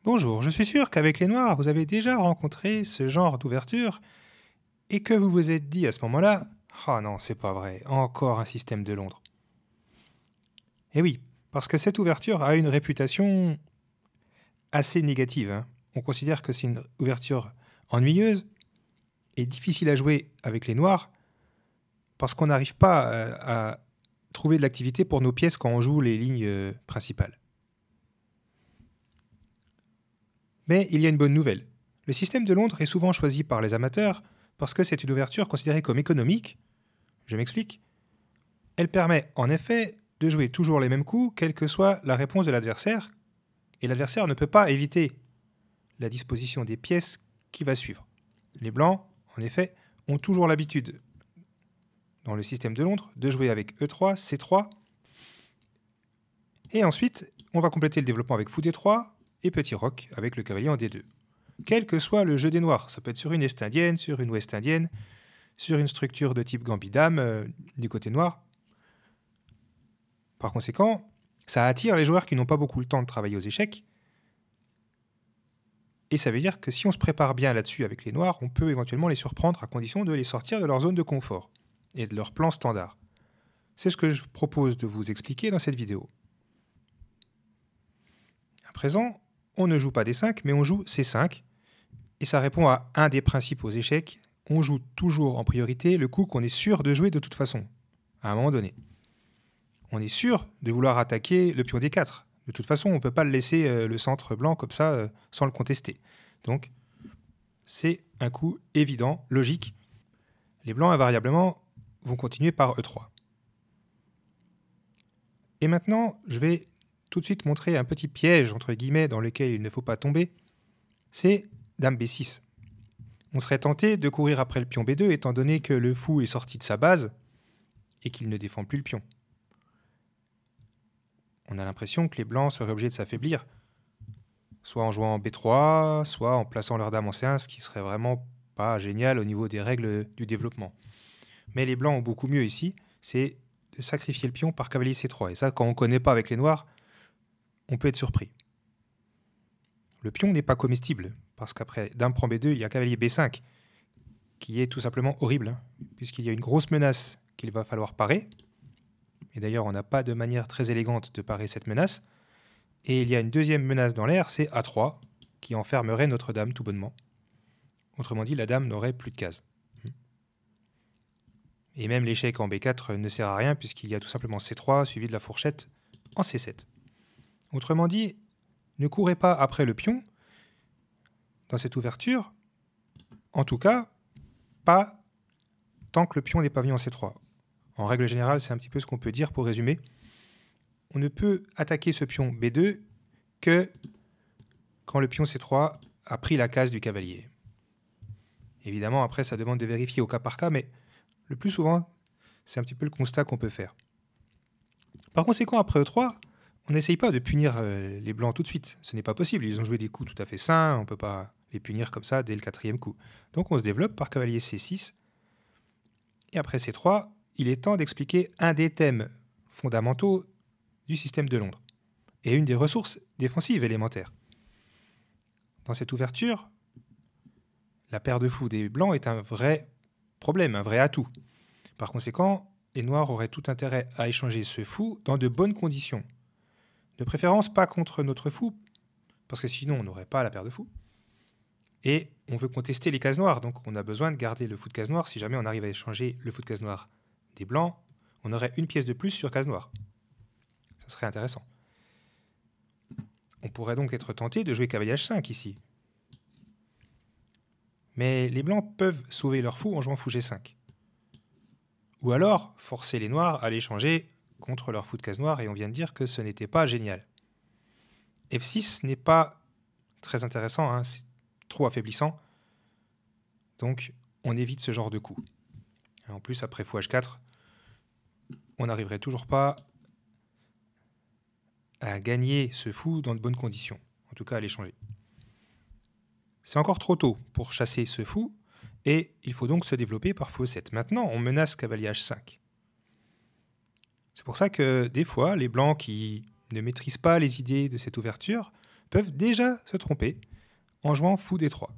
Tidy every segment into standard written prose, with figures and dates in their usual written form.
Bonjour, je suis sûr qu'avec les Noirs, vous avez déjà rencontré ce genre d'ouverture et que vous vous êtes dit à ce moment-là: «Ah non, c'est pas vrai, encore un système de Londres». Eh oui, parce que cette ouverture a une réputation assez négative, hein. On considère que c'est une ouverture ennuyeuse et difficile à jouer avec les Noirs parce qu'on n'arrive pas à trouver de l'activité pour nos pièces quand on joue les lignes principales. Mais il y a une bonne nouvelle. Le système de Londres est souvent choisi par les amateurs parce que c'est une ouverture considérée comme économique. Je m'explique. Elle permet en effet de jouer toujours les mêmes coups, quelle que soit la réponse de l'adversaire, et l'adversaire ne peut pas éviter la disposition des pièces qui va suivre. Les blancs, en effet, ont toujours l'habitude, dans le système de Londres, de jouer avec E3, C3, et ensuite, on va compléter le développement avec Fou D3 et Petit Roc avec le cavalier en D2. Quel que soit le jeu des noirs, ça peut être sur une est indienne, sur une ouest indienne, sur une structure de type gambit-dame du côté noir. Par conséquent, ça attire les joueurs qui n'ont pas beaucoup le temps de travailler aux échecs. Et ça veut dire que si on se prépare bien là-dessus avec les noirs, on peut éventuellement les surprendre à condition de les sortir de leur zone de confort et de leur plan standard. C'est ce que je propose de vous expliquer dans cette vidéo. À présent, on ne joue pas D5, mais on joue C5. Et ça répond à un des principes aux échecs. On joue toujours en priorité le coup qu'on est sûr de jouer de toute façon, à un moment donné. On est sûr de vouloir attaquer le pion D4. De toute façon, on ne peut pas le laisser le centre blanc comme ça sans le contester. Donc, c'est un coup évident, logique. Les blancs, invariablement, vont continuer par E3. Et maintenant, je vais tout de suite montrer un petit piège, entre guillemets, dans lequel il ne faut pas tomber. C'est Dame B6. On serait tenté de courir après le pion B2, étant donné que le fou est sorti de sa base et qu'il ne défend plus le pion. On a l'impression que les blancs seraient obligés de s'affaiblir, soit en jouant en B3, soit en plaçant leur dame en C1, ce qui serait vraiment pas génial au niveau des règles du développement. Mais les blancs ont beaucoup mieux ici, c'est de sacrifier le pion par cavalier C3. Et ça, quand on ne connaît pas avec les noirs, on peut être surpris. Le pion n'est pas comestible, parce qu'après dame prend B2, il y a cavalier B5, qui est tout simplement horrible, puisqu'il y a une grosse menace qu'il va falloir parer. Et d'ailleurs, on n'a pas de manière très élégante de parer cette menace. Et il y a une deuxième menace dans l'air, c'est A3, qui enfermerait notre dame tout bonnement. Autrement dit, la dame n'aurait plus de cases. Et même l'échec en B4 ne sert à rien, puisqu'il y a tout simplement C3, suivi de la fourchette en C7. Autrement dit, ne courez pas après le pion dans cette ouverture, en tout cas, pas tant que le pion n'est pas venu en C3. En règle générale, c'est un petit peu ce qu'on peut dire pour résumer. On ne peut attaquer ce pion B2 que quand le pion C3 a pris la case du cavalier. Évidemment, après, ça demande de vérifier au cas par cas, mais le plus souvent, c'est un petit peu le constat qu'on peut faire. Par conséquent, après E3, on n'essaye pas de punir les blancs tout de suite. Ce n'est pas possible. Ils ont joué des coups tout à fait sains. On ne peut pas les punir comme ça dès le quatrième coup. Donc on se développe par cavalier C6. Et après C3, il est temps d'expliquer un des thèmes fondamentaux du système de Londres et une des ressources défensives élémentaires. Dans cette ouverture, la paire de fous des blancs est un vrai problème, un vrai atout. Par conséquent, les noirs auraient tout intérêt à échanger ce fou dans de bonnes conditions. De préférence pas contre notre fou, parce que sinon on n'aurait pas la paire de fous. Et on veut contester les cases noires, donc on a besoin de garder le fou de case noire. Si jamais on arrive à échanger le fou de case noire des blancs, on aurait une pièce de plus sur case noire. Ça serait intéressant. On pourrait donc être tenté de jouer cavalier H5 ici. Mais les blancs peuvent sauver leur fou en jouant fou G5. Ou alors forcer les noirs à l'échanger contre leur fou de case noire, et on vient de dire que ce n'était pas génial. F6 n'est pas très intéressant, hein, c'est trop affaiblissant. Donc on évite ce genre de coup. En plus, après fou H4, on n'arriverait toujours pas à gagner ce fou dans de bonnes conditions. En tout cas, à l'échanger. C'est encore trop tôt pour chasser ce fou, et il faut donc se développer par fou E7. Maintenant, on menace cavalier H5. C'est pour ça que des fois, les blancs qui ne maîtrisent pas les idées de cette ouverture peuvent déjà se tromper en jouant fou D3.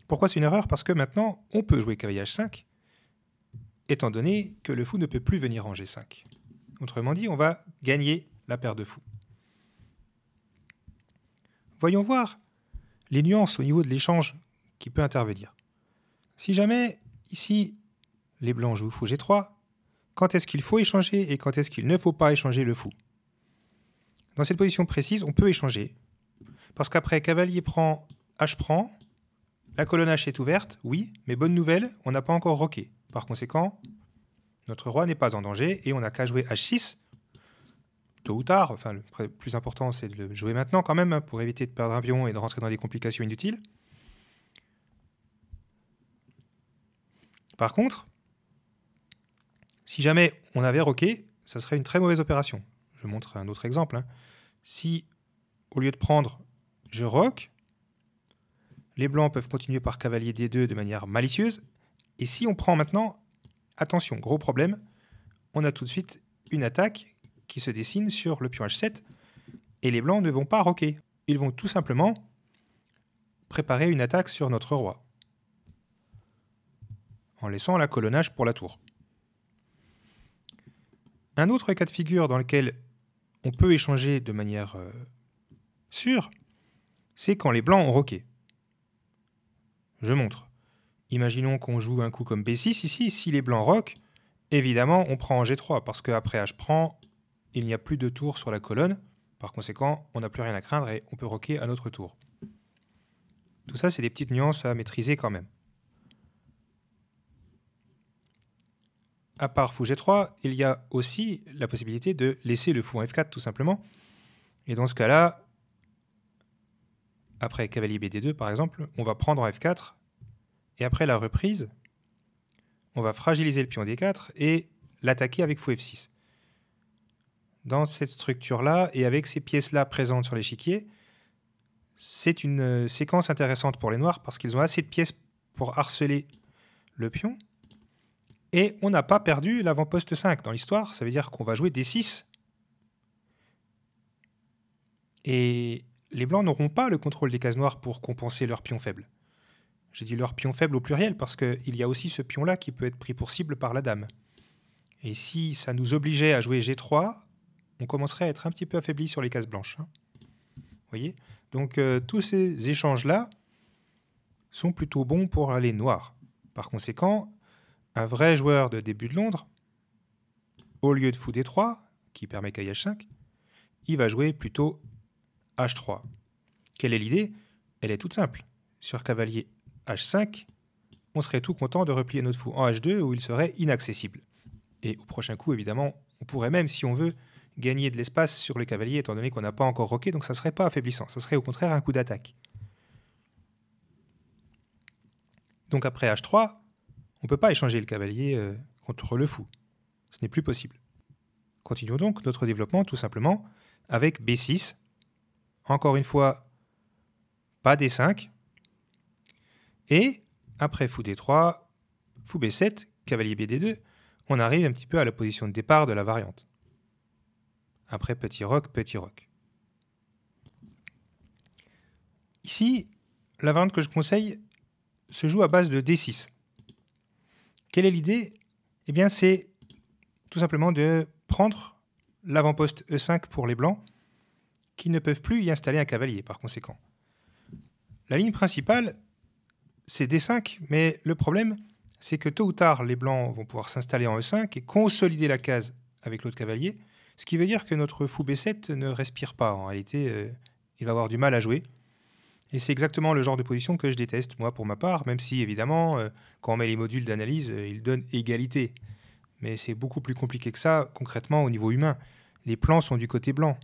Pourquoi c'est une erreur? Parce que maintenant, on peut jouer cavalier H5, étant donné que le fou ne peut plus venir en G5. Autrement dit, on va gagner la paire de fous. Voyons voir les nuances au niveau de l'échange qui peut intervenir. Si jamais, ici, les blancs jouent fou G3, quand est-ce qu'il faut échanger et quand est-ce qu'il ne faut pas échanger le fou? Dans cette position précise, on peut échanger. Parce qu'après, cavalier prend, H prend, la colonne H est ouverte, oui, mais bonne nouvelle, on n'a pas encore roqué. Par conséquent, notre roi n'est pas en danger et on n'a qu'à jouer H6, tôt ou tard. Enfin, le plus important, c'est de le jouer maintenant quand même, pour éviter de perdre un pion et de rentrer dans des complications inutiles. Par contre, si jamais on avait roqué, ça serait une très mauvaise opération. Je montre un autre exemple. Si, au lieu de prendre, je roque, les blancs peuvent continuer par cavalier D2 de manière malicieuse. Et si on prend maintenant, attention, gros problème, on a tout de suite une attaque qui se dessine sur le pion H7 et les blancs ne vont pas roquer. Ils vont tout simplement préparer une attaque sur notre roi en laissant la colonne H pour la tour. Un autre cas de figure dans lequel on peut échanger de manière sûre, c'est quand les blancs ont roqué. Je montre. Imaginons qu'on joue un coup comme B6 ici. Si les blancs roquent, évidemment, on prend en G3 parce qu'après H prend, il n'y a plus de tour sur la colonne. Par conséquent, on n'a plus rien à craindre et on peut roquer à notre tour. Tout ça, c'est des petites nuances à maîtriser quand même. À part fou G3, il y a aussi la possibilité de laisser le fou en F4 tout simplement. Et dans ce cas-là, après cavalier BD2 par exemple, on va prendre en F4 et après la reprise, on va fragiliser le pion D4 et l'attaquer avec fou F6. Dans cette structure-là et avec ces pièces-là présentes sur l'échiquier, c'est une séquence intéressante pour les noirs parce qu'ils ont assez de pièces pour harceler le pion. Et on n'a pas perdu l'avant-poste 5 dans l'histoire, ça veut dire qu'on va jouer D6. Et les blancs n'auront pas le contrôle des cases noires pour compenser leur pion faible. J'ai dit leur pion faible au pluriel parce qu'il y a aussi ce pion-là qui peut être pris pour cible par la dame. Et si ça nous obligeait à jouer G3, on commencerait à être un petit peu affaibli sur les cases blanches. Vous voyez? Donc tous ces échanges-là sont plutôt bons pour les noirs. Par conséquent, un vrai joueur de début de Londres, au lieu de fou D3, qui permet cavalier H5, il va jouer plutôt H3. Quelle est l'idée? Elle est toute simple. Sur cavalier H5, on serait tout content de replier notre fou en H2 où il serait inaccessible. Et au prochain coup, évidemment, on pourrait même, si on veut, gagner de l'espace sur le cavalier, étant donné qu'on n'a pas encore roqué, donc ça ne serait pas affaiblissant. Ça serait au contraire un coup d'attaque. Donc après H3, on ne peut pas échanger le cavalier contre le fou. Ce n'est plus possible. Continuons donc notre développement tout simplement avec B6. Encore une fois, pas D5. Et après fou D3, fou B7, cavalier BD2, on arrive un petit peu à la position de départ de la variante. Après petit roc, petit roc. Ici, la variante que je conseille se joue à base de D6. Quelle est l'idée? Eh bien, c'est tout simplement de prendre l'avant-poste E5 pour les blancs qui ne peuvent plus y installer un cavalier, par conséquent. La ligne principale, c'est D5, mais le problème, c'est que tôt ou tard, les blancs vont pouvoir s'installer en E5 et consolider la case avec l'autre cavalier, ce qui veut dire que notre fou B7 ne respire pas. En réalité, il va avoir du mal à jouer. Et c'est exactement le genre de position que je déteste, moi, pour ma part, même si, évidemment, quand on met les modules d'analyse, ils donnent égalité. Mais c'est beaucoup plus compliqué que ça, concrètement, au niveau humain. Les plans sont du côté blanc.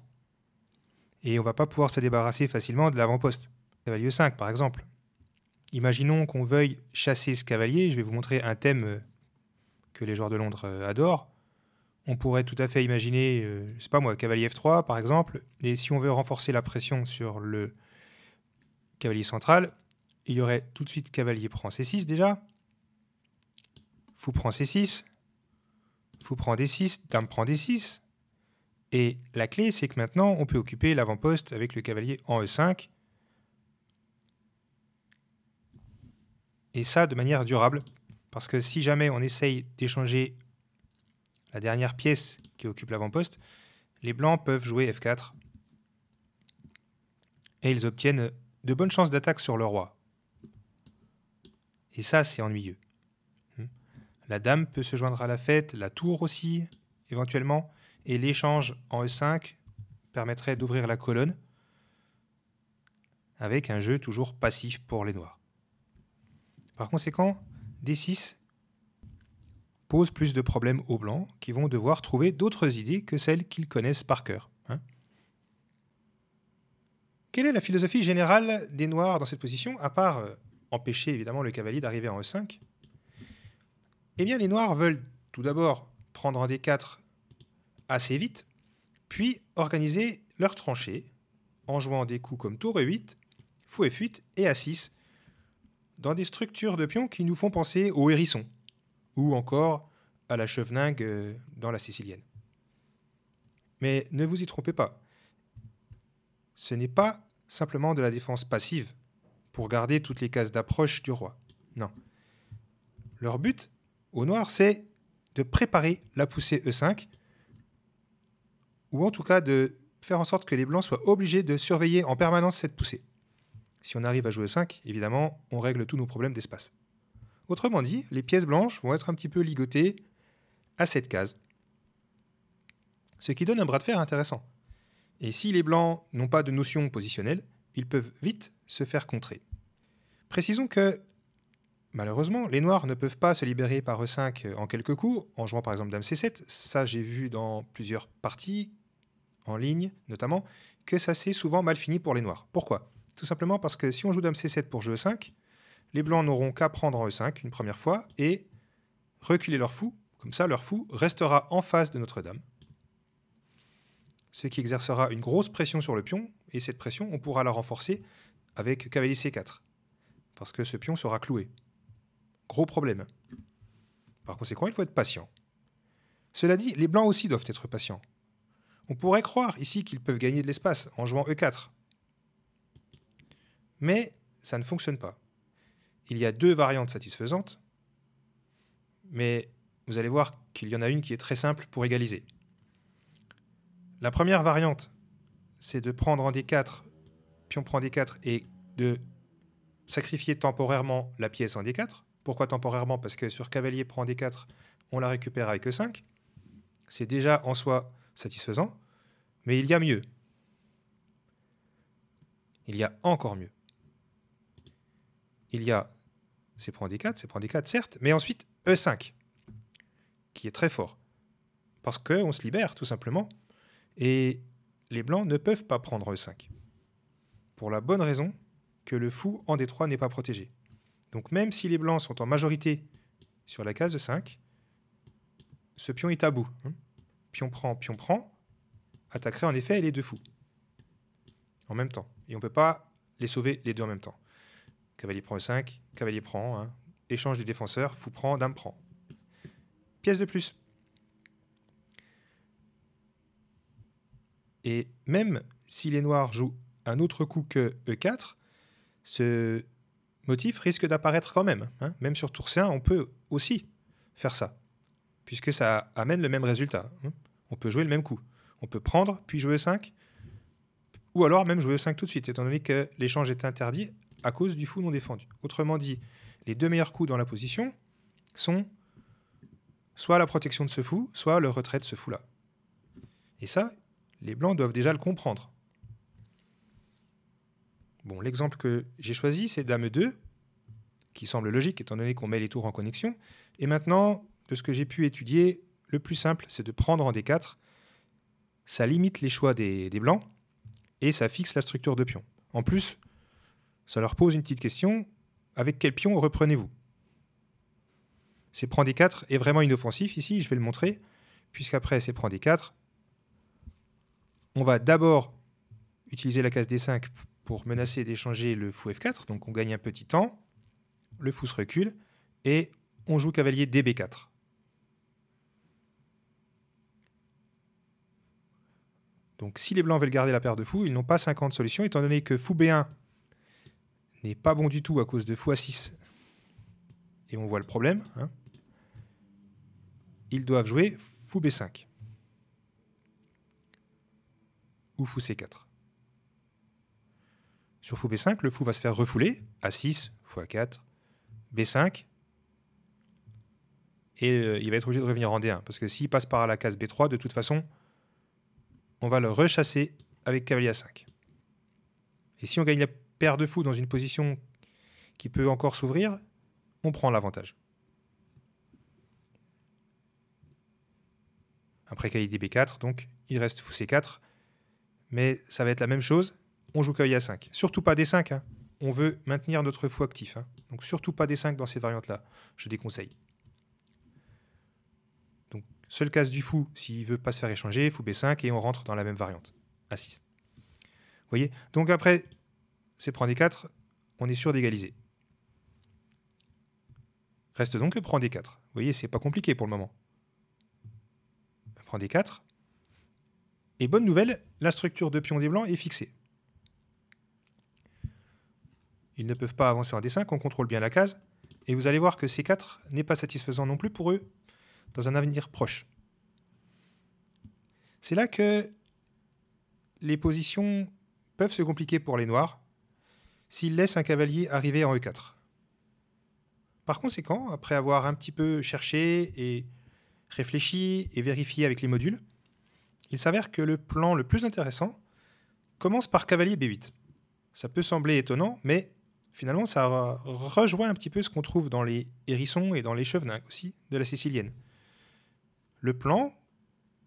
Et on ne va pas pouvoir se débarrasser facilement de l'avant-poste. Cavalier 5, par exemple. Imaginons qu'on veuille chasser ce cavalier. Je vais vous montrer un thème que les joueurs de Londres adorent. On pourrait tout à fait imaginer, je sais pas moi, cavalier F3, par exemple. Et si on veut renforcer la pression sur le cavalier central, il y aurait tout de suite cavalier prend C6 déjà, fou prend C6, fou prend D6, dame prend D6, Et la clé, c'est que maintenant, on peut occuper l'avant-poste avec le cavalier en E5. Et ça, de manière durable. Parce que si jamais on essaye d'échanger la dernière pièce qui occupe l'avant-poste, les blancs peuvent jouer F4. Et ils obtiennent de bonnes chances d'attaque sur le roi. Et ça, c'est ennuyeux. La dame peut se joindre à la fête, la tour aussi, éventuellement. Et l'échange en E5 permettrait d'ouvrir la colonne avec un jeu toujours passif pour les noirs. Par conséquent, D6 pose plus de problèmes aux blancs qui vont devoir trouver d'autres idées que celles qu'ils connaissent par cœur. Quelle est la philosophie générale des noirs dans cette position, à part empêcher évidemment le cavalier d'arriver en E5? Eh bien, les noirs veulent tout d'abord prendre en D4 assez vite, puis organiser leur tranchée en jouant des coups comme tour E8, fou F8 et A6 dans des structures de pions qui nous font penser au hérisson ou encore à la cheveningue dans la sicilienne. Mais ne vous y trompez pas, ce n'est pas simplement de la défense passive pour garder toutes les cases d'approche du roi. Non. Leur but, aux noirs, c'est de préparer la poussée E5, ou en tout cas de faire en sorte que les blancs soient obligés de surveiller en permanence cette poussée. Si on arrive à jouer E5, évidemment, on règle tous nos problèmes d'espace. Autrement dit, les pièces blanches vont être un petit peu ligotées à cette case, ce qui donne un bras de fer intéressant. Et si les blancs n'ont pas de notion positionnelle, ils peuvent vite se faire contrer. Précisons que, malheureusement, les noirs ne peuvent pas se libérer par E5 en quelques coups, en jouant par exemple Dame C7. Ça, j'ai vu dans plusieurs parties, en ligne notamment, que ça s'est souvent mal fini pour les noirs. Pourquoi? Tout simplement parce que si on joue Dame C7 pour jouer E5, les blancs n'auront qu'à prendre en E5 une première fois et reculer leur fou. Comme ça, leur fou restera en face de notre dame, ce qui exercera une grosse pression sur le pion, et cette pression, on pourra la renforcer avec cavalier C4, parce que ce pion sera cloué. Gros problème. Par conséquent, il faut être patient. Cela dit, les blancs aussi doivent être patients. On pourrait croire ici qu'ils peuvent gagner de l'espace en jouant E4. Mais ça ne fonctionne pas. Il y a deux variantes satisfaisantes, mais vous allez voir qu'il y en a une qui est très simple pour égaliser. La première variante, c'est de prendre en D4, pion prend D4, et de sacrifier temporairement la pièce en D4. Pourquoi temporairement? Parce que sur cavalier prend D4, on la récupère avec E5. C'est déjà en soi satisfaisant, mais il y a mieux. Il y a encore mieux. Il y a C prend D4, certes, mais ensuite E5, qui est très fort. Parce qu'on se libère, tout simplement, et les blancs ne peuvent pas prendre E5. Pour la bonne raison que le fou en D3 n'est pas protégé. Donc même si les blancs sont en majorité sur la case E5, ce pion est à bout. Pion prend, attaquerait en effet les deux fous. En même temps. Et on ne peut pas les sauver les deux en même temps. Cavalier prend E5, cavalier prend, échange du défenseur, fou prend, dame prend. Pièce de plus. Et même si les noirs jouent un autre coup que E4, ce motif risque d'apparaître quand même. Même sur tour C1, on peut aussi faire ça, puisque ça amène le même résultat. On peut jouer le même coup. On peut prendre, puis jouer E5, ou alors même jouer E5 tout de suite, étant donné que l'échange est interdit à cause du fou non défendu. Autrement dit, les deux meilleurs coups dans la position sont soit la protection de ce fou, soit le retrait de ce fou-là. Et ça, les blancs doivent déjà le comprendre. Bon, l'exemple que j'ai choisi, c'est Dame 2, qui semble logique étant donné qu'on met les tours en connexion. Et maintenant, de ce que j'ai pu étudier, le plus simple, c'est de prendre en D4. Ça limite les choix des blancs et ça fixe la structure de pion. En plus, ça leur pose une petite question, avec quel pion reprenez-vous? C'est prend D4 est vraiment inoffensif ici, je vais le montrer, puisqu'après c'est prend D4. On va d'abord utiliser la case D5 pour menacer d'échanger le fou F4, donc on gagne un petit temps, le fou se recule, et on joue cavalier DB4. Donc si les blancs veulent garder la paire de fous, ils n'ont pas 50 solutions, étant donné que fou B1 n'est pas bon du tout à cause de fou A6. Et on voit le problème. Hein. Ils doivent jouer fou B5. Ou fou C4. Sur fou B5, le fou va se faire refouler. A6, fou A4, B5. Et il va être obligé de revenir en D1. Parce que s'il passe par la case B3, de toute façon, on va le rechasser avec cavalier A5. Et si on gagne la paire de fous dans une position qui peut encore s'ouvrir, on prend l'avantage. Après cavalier B4, donc il reste fou C4. Mais ça va être la même chose. On joue cavalier A5. Surtout pas D5. Hein. On veut maintenir notre fou actif. Hein. Donc surtout pas D5 dans ces variantes-là. Je déconseille. Donc seule case du fou, s'il ne veut pas se faire échanger, fou B5, et on rentre dans la même variante. A6. Vous voyez? Donc après, c'est prend D4, on est sûr d'égaliser. Reste donc que prend D4. Vous voyez, c'est pas compliqué pour le moment. Prend D4. Et bonne nouvelle, la structure de pion des blancs est fixée. Ils ne peuvent pas avancer en D5, on contrôle bien la case. Et vous allez voir que C4 n'est pas satisfaisant non plus pour eux dans un avenir proche. C'est là que les positions peuvent se compliquer pour les noirs s'ils laissent un cavalier arriver en E4. Par conséquent, après avoir un petit peu cherché et réfléchi et vérifié avec les modules, il s'avère que le plan le plus intéressant commence par cavalier B8. Ça peut sembler étonnant, mais finalement, ça rejoint un petit peu ce qu'on trouve dans les hérissons et dans les cheveninks aussi de la sicilienne. Le plan,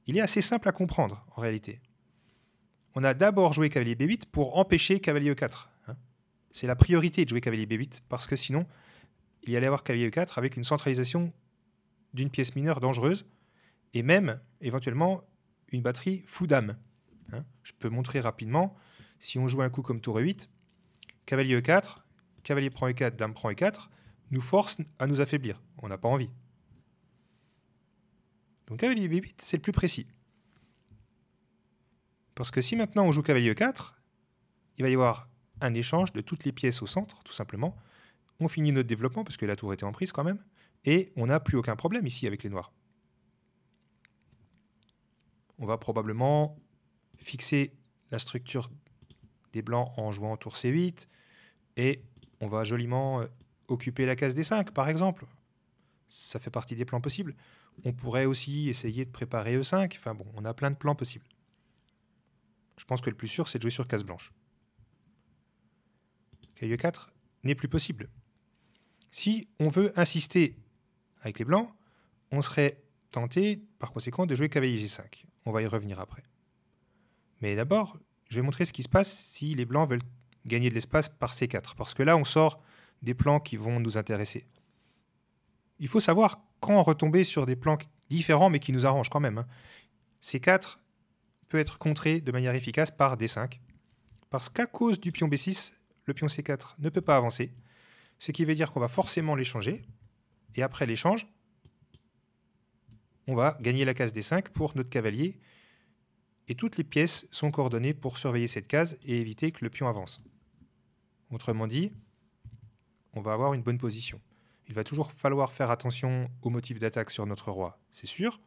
il est assez simple à comprendre en réalité. On a d'abord joué cavalier B8 pour empêcher cavalier E4. Hein. C'est la priorité de jouer cavalier B8 parce que sinon, il y allait avoir cavalier E4 avec une centralisation d'une pièce mineure dangereuse et même éventuellement une batterie fou-dame. Hein. Je peux montrer rapidement, si on joue un coup comme tour E8, cavalier E4, cavalier prend E4, dame prend E4, nous force à nous affaiblir. On n'a pas envie. Donc cavalier B8, c'est le plus précis. Parce que si maintenant on joue cavalier E4, il va y avoir un échange de toutes les pièces au centre, tout simplement. On finit notre développement, parce que la tour était en prise quand même, et on n'a plus aucun problème ici avec les noirs. On va probablement fixer la structure des blancs en jouant tour C8, et on va joliment occuper la case D5, par exemple. Ça fait partie des plans possibles. On pourrait aussi essayer de préparer E5. Enfin bon, on a plein de plans possibles. Je pense que le plus sûr, c'est de jouer sur case blanche. Cavalier E4 n'est plus possible. Si on veut insister avec les blancs, on serait tenté, par conséquent, de jouer cavalier G5. On va y revenir après. Mais d'abord, je vais montrer ce qui se passe si les blancs veulent gagner de l'espace par C4. Parce que là, on sort des plans qui vont nous intéresser. Il faut savoir quand retomber sur des plans différents, mais qui nous arrangent quand même. Hein. C4 peut être contré de manière efficace par D5. Parce qu'à cause du pion B6, le pion C4 ne peut pas avancer. Ce qui veut dire qu'on va forcément l'échanger. Et après l'échange, on va gagner la case D5 pour notre cavalier. Et toutes les pièces sont coordonnées pour surveiller cette case et éviter que le pion avance. Autrement dit, on va avoir une bonne position. Il va toujours falloir faire attention aux motifs d'attaque sur notre roi, c'est sûr.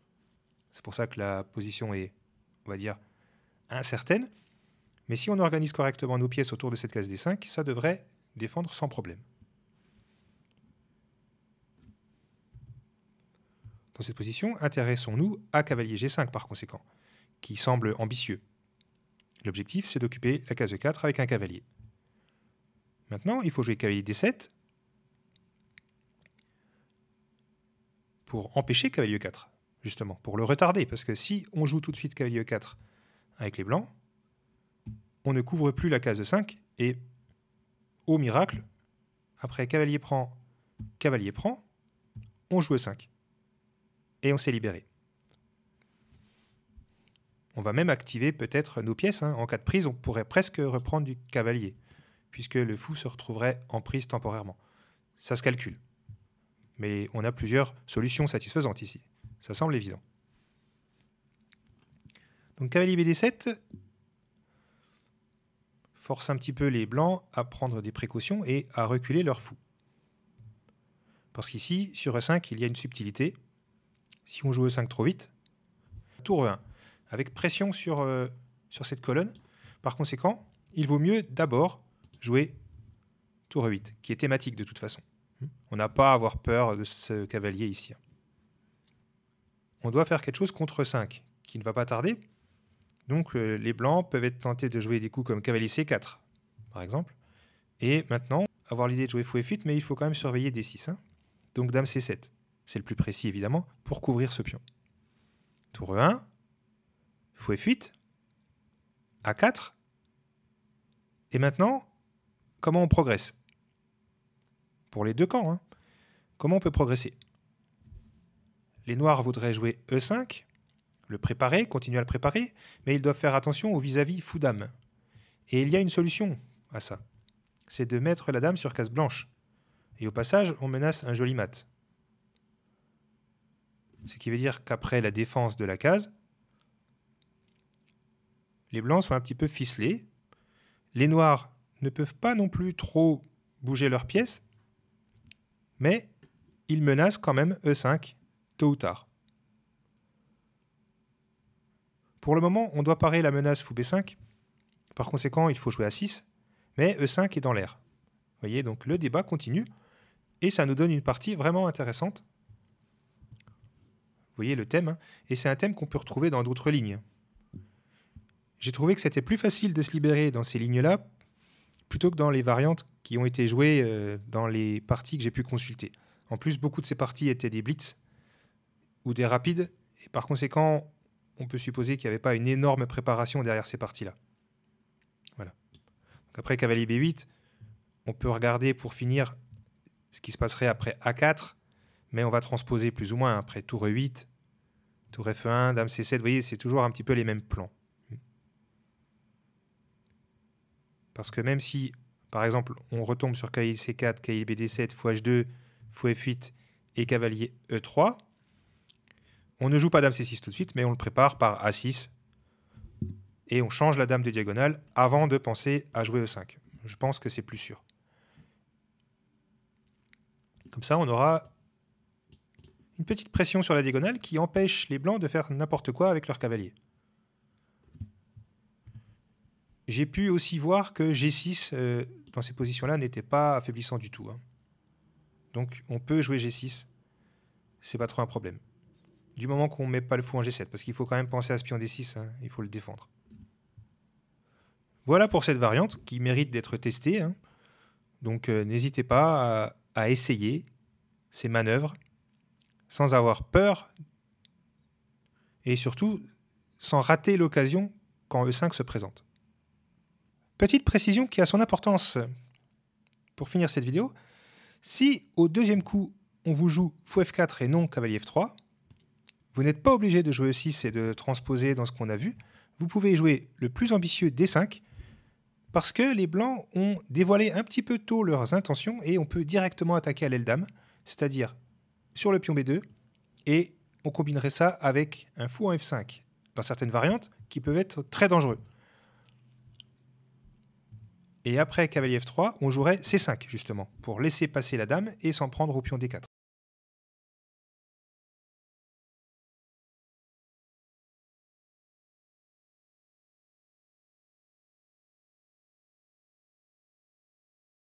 C'est pour ça que la position est, on va dire, incertaine. Mais si on organise correctement nos pièces autour de cette case D5, ça devrait défendre sans problème. Dans cette position, intéressons-nous à cavalier G5 par conséquent, qui semble ambitieux. L'objectif, c'est d'occuper la case E4 avec un cavalier. Maintenant, il faut jouer cavalier D7 pour empêcher cavalier E4, justement, pour le retarder. Parce que si on joue tout de suite cavalier E4 avec les blancs, on ne couvre plus la case E5 et, au miracle, après cavalier prend, on joue E5. Et on s'est libéré. On va même activer peut-être nos pièces. Hein. En cas de prise, on pourrait presque reprendre du cavalier, puisque le fou se retrouverait en prise temporairement. Ça se calcule. Mais on a plusieurs solutions satisfaisantes ici. Ça semble évident. Donc cavalier BD7 force un petit peu les blancs à prendre des précautions et à reculer leur fou. Parce qu'ici, sur E5, il y a une subtilité. Si on joue E5 trop vite, tour E1, avec pression sur cette colonne. Par conséquent, il vaut mieux d'abord jouer tour E8, qui est thématique de toute façon. On n'a pas à avoir peur de ce cavalier ici. On doit faire quelque chose contre E5, qui ne va pas tarder. Donc les blancs peuvent être tentés de jouer des coups comme cavalier C4, par exemple. Et maintenant, avoir l'idée de jouer fou F8, mais il faut quand même surveiller D6. Donc dame C7, c'est le plus précis évidemment, pour couvrir ce pion. Tour E1, fou F8, A4. Et maintenant, comment on progresse? Pour les deux camps, comment on peut progresser? Les noirs voudraient jouer E5, le préparer, continuer à le préparer, mais ils doivent faire attention au vis-à-vis fou-dame. Et il y a une solution à ça. C'est de mettre la dame sur case blanche. Et au passage, on menace un joli mat. Ce qui veut dire qu'après la défense de la case, les blancs sont un petit peu ficelés. Les noirs ne peuvent pas non plus trop bouger leurs pièces, mais ils menacent quand même E5, tôt ou tard. Pour le moment, on doit parer la menace fou B5. Par conséquent, il faut jouer A6, mais E5 est dans l'air. Vous voyez, donc le débat continue, et ça nous donne une partie vraiment intéressante. Vous voyez le thème, et c'est un thème qu'on peut retrouver dans d'autres lignes. J'ai trouvé que c'était plus facile de se libérer dans ces lignes-là, plutôt que dans les variantes qui ont été jouées dans les parties que j'ai pu consulter. En plus, beaucoup de ces parties étaient des blitz, ou des rapides, et par conséquent, on peut supposer qu'il n'y avait pas une énorme préparation derrière ces parties-là. Voilà. Donc après cavalier B8, on peut regarder pour finir ce qui se passerait après A4, mais on va transposer plus ou moins après tour E8, tour F1, dame C7, vous voyez, c'est toujours un petit peu les mêmes plans. Parce que même si, par exemple, on retombe sur cavalier C4, cavalier BD7, fou H2, fou F8 et cavalier E3, on ne joue pas dame C6 tout de suite, mais on le prépare par A6. Et on change la dame de diagonale avant de penser à jouer E5. Je pense que c'est plus sûr. Comme ça, on aura une petite pression sur la diagonale qui empêche les blancs de faire n'importe quoi avec leur cavalier. J'ai pu aussi voir que G6, dans ces positions-là, n'était pas affaiblissant du tout. Donc on peut jouer G6. C'est pas trop un problème. Du moment qu'on ne met pas le fou en G7, parce qu'il faut quand même penser à ce pion D6, il faut le défendre. Voilà pour cette variante qui mérite d'être testée. Donc n'hésitez pas à essayer ces manœuvres sans avoir peur et surtout sans rater l'occasion quand E5 se présente. Petite précision qui a son importance pour finir cette vidéo. Si au deuxième coup, on vous joue fou F4 et non cavalier F3, vous n'êtes pas obligé de jouer E6 et de transposer dans ce qu'on a vu. Vous pouvez jouer le plus ambitieux D5 parce que les blancs ont dévoilé un petit peu tôt leurs intentions et on peut directement attaquer à l'aile dame, c'est-à-dire sur le pion B2, et on combinerait ça avec un fou en F5 dans certaines variantes qui peuvent être très dangereux. Et après cavalier F3, on jouerait C5 justement pour laisser passer la dame et s'en prendre au pion D4.